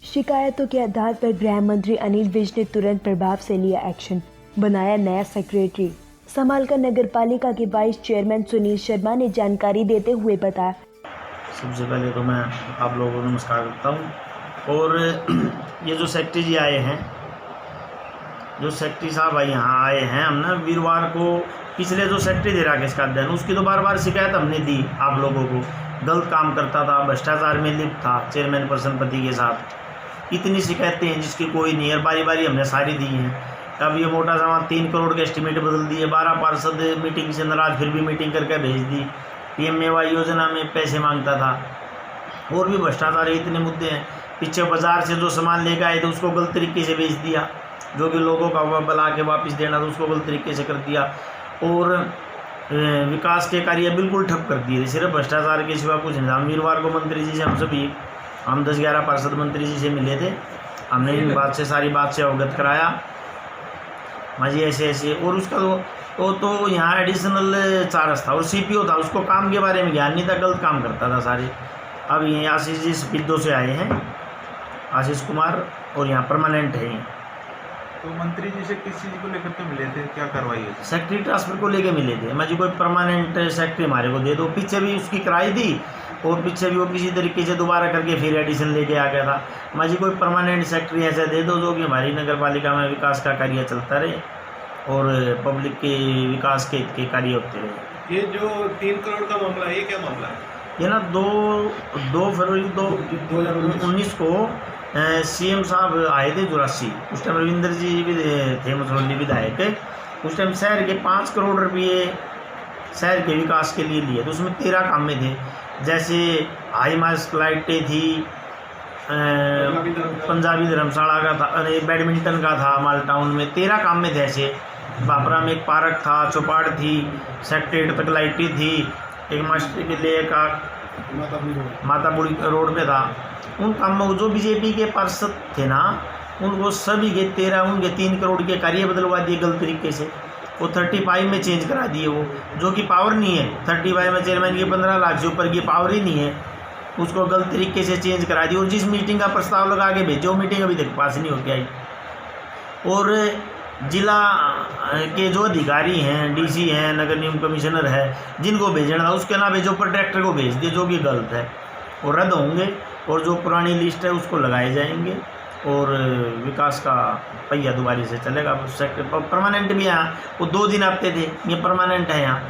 शिकायतों के आधार पर गृह मंत्री अनिल विज ने तुरंत प्रभाव से लिया एक्शन, बनाया नया सेक्रेटरी। समालका नगर पालिका के वाइस चेयरमैन सुनील शर्मा ने जानकारी देते हुए बताया, सबसे पहले तो मैं आप लोगों को नमस्कार करता हूँ। और ये जो सेक्रेटरी जी आए हैं, जो सेक्रेटरी साहब यहाँ आए हैं, हम ना वीरवार को पिछले जो सेक्रेटरी थे राकेश काद्यान, उसकी तो बार बार शिकायत हमने दी आप लोगों को। गलत काम करता था, भ्रष्टाचार में लिप्त था चेयरमैन प्रसन्नपति के साथ। इतनी शिकायतें हैं जिसकी कोई नहीं है, बारी बारी हमने सारी दी हैं। अब ये मोटा सामान 3 करोड़ के एस्टिमेट बदल दिए, 12 पार्षद मीटिंग से नाराज, फिर भी मीटिंग करके भेज दी। पीएमएवाई योजना में पैसे मांगता था, और भी भ्रष्टाचार, इतने मुद्दे हैं। पीछे बाजार से जो सामान लेकर आए थे उसको गलत तरीके से बेच दिया, जो कि लोगों का बुला के वापस देना था उसको गलत तरीके से कर दिया। और विकास के कार्य बिल्कुल ठप कर दिए, सिर्फ भ्रष्टाचार के सिवा कुछ नहीं। वीरवार को मंत्री जी से हम 10-11 पार्षद मंत्री जी से मिले थे, हमने इन बात से सारी बात से अवगत कराया, माजी ऐसे ऐसे। और उसका तो यहाँ एडिशनल चार्ज था और सीपीओ था, उसको काम के बारे में ज्ञान नहीं था, गलत काम करता था सारे। अब ये आशीष जी स्पीडो से आए हैं, आशीष कुमार, और यहाँ परमानेंट है। तो मंत्री जी से किस चीज़ को लेकर के मिले थे, क्या कार्रवाई है? सेक्रेटरी ट्रांसफर को लेके मिले थे। मैं जी कोई परमानेंट सेक्रेटरी हमारे को दे दो। पीछे भी उसकी कराई दी, और पीछे भी वो किसी तरीके से दोबारा करके फिर एडिशन लेके आ गया था। मैं जी कोई परमानेंट सेक्रेटरी ऐसा दे दो जो कि हमारी नगर पालिका में विकास का कार्य चलता रहे और पब्लिक के विकास के हित के कार्य होते रहे। ये जो 3 करोड़ का मामला है, ये क्या मामला है? ये ना 2 फरवरी 2019 को सीएम साहब आए थे जुरासी। उस टाइम रविंद्र जी भी थे, मसरौली विधायक। उस टाइम शहर के 5 करोड़ रुपये शहर के विकास के लिए लिए, तो उसमें 13 काम में थे। जैसे हाई मास्क लाइटें थी, पंजाबी धर्मशाला का था, बैडमिंटन का था माल टाउन में, 13 काम में थे ऐसे। बाबरा में एक पार्क था, चौपाड़ थी, सेक्रेटरीट तक लाइटें थी, एक मास्टर के लिए का मातापुरी रोड पे था। उन कामों को जो बीजेपी के पार्षद थे ना, उनको सभी के 13 उनके 3 करोड़ के कार्य बदलवा दिए गलत तरीके से। वो 35 में चेंज करा दिए, वो जो कि पावर नहीं है। 35 में चेयरमैन की 15 लाख से ऊपर की पावर ही नहीं है, उसको गलत तरीके से चेंज करा दी। और जिस मीटिंग का प्रस्ताव लगा के भेजे, वो मीटिंग अभी तक पास नहीं होके आई। और जिला के जो अधिकारी हैं, डीसी हैं, नगर निगम कमिश्नर है, जिनको भेजना था उसके अलावा जो प्रोटेक्टर को भेज दिए, जो कि गलत है। और रद्द होंगे, और जो पुरानी लिस्ट है उसको लगाए जाएंगे, और विकास का पहिया दोबारा से चलेगा। परमानेंट भी यहाँ वो 2 दिन आते थे, ये परमानेंट है, यहाँ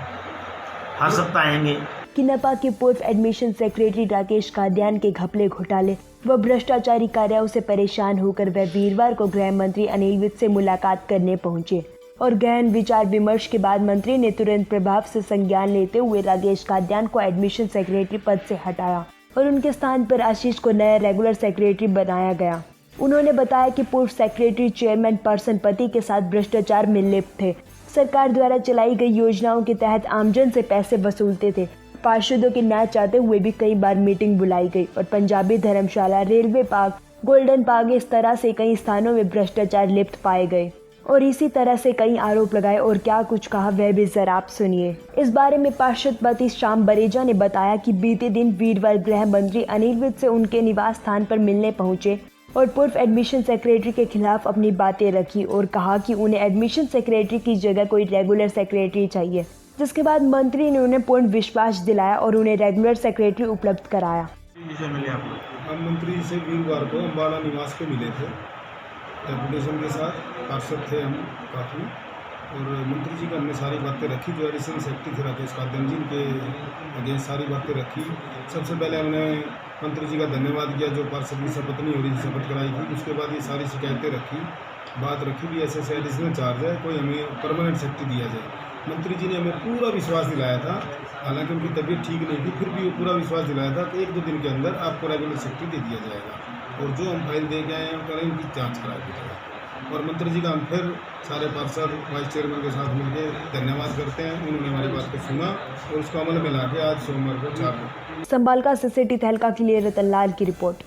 हर सप्ताह आएंगे। कि नपा के पूर्व एडमिशन सेक्रेटरी राकेश काद्यान के घपले घोटाले व भ्रष्टाचारी कार्यों से परेशान होकर वह वीरवार को गृह मंत्री अनिल विज से मुलाकात करने पहुंचे, और गहन विचार विमर्श के बाद मंत्री ने तुरंत प्रभाव से संज्ञान लेते हुए राकेश काद्यान को एडमिशन सेक्रेटरी पद से हटाया और उनके स्थान पर आशीष को नया रेगुलर सेक्रेटरी बनाया गया। उन्होंने बताया कि पूर्व सेक्रेटरी चेयरमैन प्रसन्नपति के साथ भ्रष्टाचार में लिप्त थे, सरकार द्वारा चलाई गई योजनाओं के तहत आमजन से पैसे वसूलते थे, पार्षदों के न चाहते हुए भी कई बार मीटिंग बुलाई गई, और पंजाबी धर्मशाला, रेलवे पार्क, गोल्डन पार्क, इस तरह से कई स्थानों में भ्रष्टाचार लिप्त पाए गए। और इसी तरह से कई आरोप लगाए, और क्या कुछ कहा वह भी जरा आप सुनिए। इस बारे में पार्षद पति श्याम बरेजा ने बताया कि बीते दिन वीरवार गृह मंत्री अनिल विज से उनके निवास स्थान पर मिलने पहुंचे और पूर्व एडमिशन सेक्रेटरी के खिलाफ अपनी बातें रखी, और कहा कि उन्हें एडमिशन सेक्रेटरी की जगह कोई रेगुलर सेक्रेटरी चाहिए, जिसके बाद मंत्री ने उन्हें पूर्ण विश्वास दिलाया और उन्हें रेगुलर सेक्रेटरी उपलब्ध कराया। हम मंत्री से वीरवार को अम्बाला निवास पे मिले थे, डेपुटेशन के साथ, पार्षद थे हम काफ़ी, और मंत्री जी को हमने सारी बातें रखी, जो एडिशनल सेक्रेटरी थे राकेश काद्यान जी के अगेंस्ट सारी बातें रखी। सबसे पहले हमने मंत्री जी का धन्यवाद किया, जो पार्षद की शपथ नहीं हो रही थी, शपथ कराई थी। उसके बाद ये सारी शिकायतें रखी, बात रखी भी ऐसे एडिशनल चार्ज है, कोई हमें परमानेंट सेक्रेटरी दिया जाए। मंत्री जी ने हमें पूरा विश्वास दिलाया था, हालांकि उनकी तबीयत ठीक नहीं थी, फिर भी वो पूरा विश्वास दिलाया था कि 1-2 दिन के अंदर आपको रेगुलर सेक्रेटरी दे दिया जाएगा, और जो हम फाइल दे के आए हैं करें उनकी जांच करा दी जाए। और मंत्री जी का हम फिर सारे पार्षद वाइस चेयरमैन के साथ मिलकर धन्यवाद करते हैं, उन्होंने हमारी बात को सुना और उसको अमल में ला के आज सोमवार को 4 संभालका से सिटी तहलका के लिए रतनलाल की रिपोर्ट।